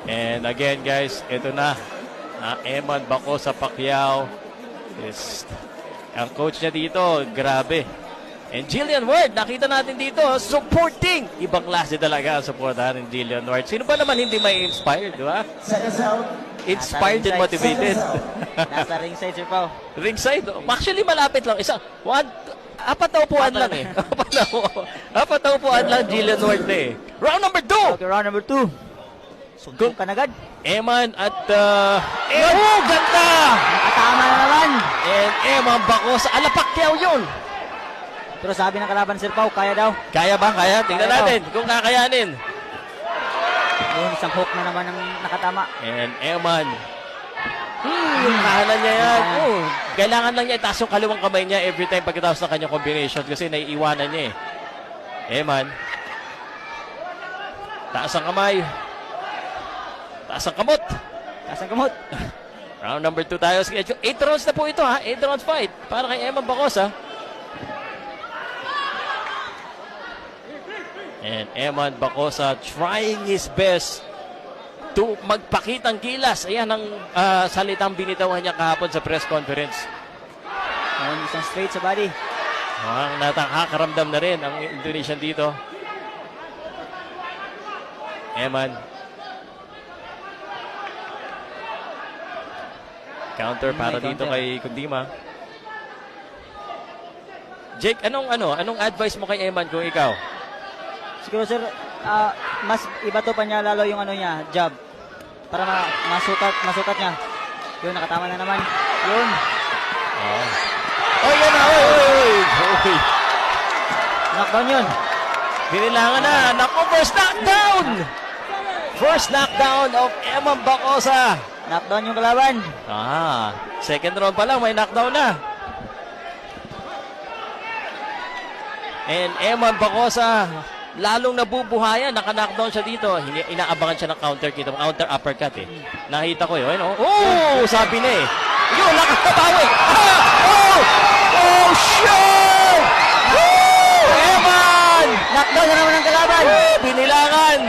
And again guys, ito na. Eman Bacosa Pacquiao. Ang coach niya dito, grabe. And Jillian Ward, nakita natin dito, supporting. Ibang klase talaga ang supportahan ng Jillian Ward. Sino ba naman hindi may inspired, di ba? Inspired and motivated. Nasa ringside, Sir Pao. Ringside? Actually, malapit lang. Apat na upuan lang eh. Apat na upuan lang Jillian Ward na eh. Round number 2! Okay, round number 2. Suntok ka na agad. Eman at... oh, ganda! Nakatama na naman. And Eman Bacosa. Pacquiao yun! Pero sabi ng kalaban, Sir Pao, kaya daw. Kaya ba? Kaya? Tingnan natin kung kakayanin. Yun, isang hook na naman ang nakatama. And Eman. Yung kahanan niya yan. Kailangan lang niya itaas yung kaliwang kamay niya every time pagkatapos ng kanyang combination kasi naiiwanan niya eh. Eman. Taas ang kamay. Taas ang kamot. Taas ang kamot. Round number 2 tayo. 8 rounds na po ito ha. 8 rounds fight para kay Eman Bacosa. And Eman Bacosa trying his best to magpakitang gilas. Ayan ang salitang binitawan niya kahapon sa press conference. Ayun, isang straight sa body. Ang nakakaramdam na rin ang Indonesian dito. Eman. Counter para dito kay Kundima. Jake, anong advice mo kay Eman kung ikaw? Siguro, Sir, mas iba to pa niya lalo yung niya, jab. Para masukat niya. Yun, nakatama na naman. Yun. Oh, yan na. Oy. Knockdown yun. Binilangan na. Naku, first knockdown! First knockdown of Eman Bacosa. Knockdown yung kalaban. Second round pa lang, may knockdown na. And Eman Bacosa, lalong nabubuhayan, naka-knockdown siya dito. Inaabangan siya ng counter kita, counter uppercut eh. Nakita ko yun. Sabi na eh. Yun, nakatabawi. Shit! Eman! Knockdown na naman ang kalaban. Binilangan.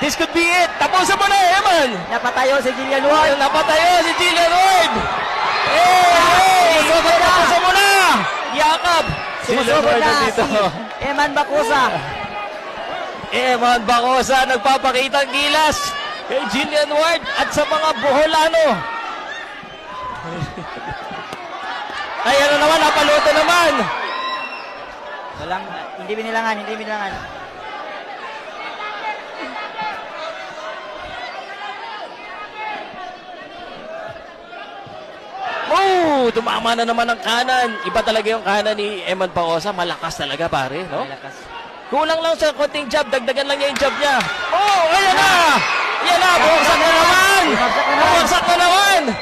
This could be it. Tapusin mo na, Eman. Napatayo si Jillian Ward. Napatayo si Jillian Ward. Tapusin mo na. Yakap. Sumusubod na si Eman Bacosa. Eman Bacosa nagpapakita ang gilas kay Jillian Ward at sa mga Boholano. Ay, naman, napaluto naman. Hindi binilangan. Tumama na naman ang kanan. Iba talaga yung kanan ni Eman Bacosa. Malakas talaga, pare, no? Malakas. Kulang lang sa konting jab. Dagdagan lang niya yung jab niya. Ayan na! Bumagsak na naman!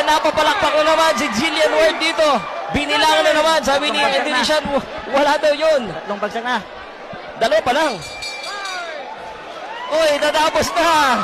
Napapalakpak na naman si Jillian Ward dito. Binilangan na naman. Sabi ni Indonesian, wala daw yun. 3 bagsak na. 2 pa lang. Tatapos na.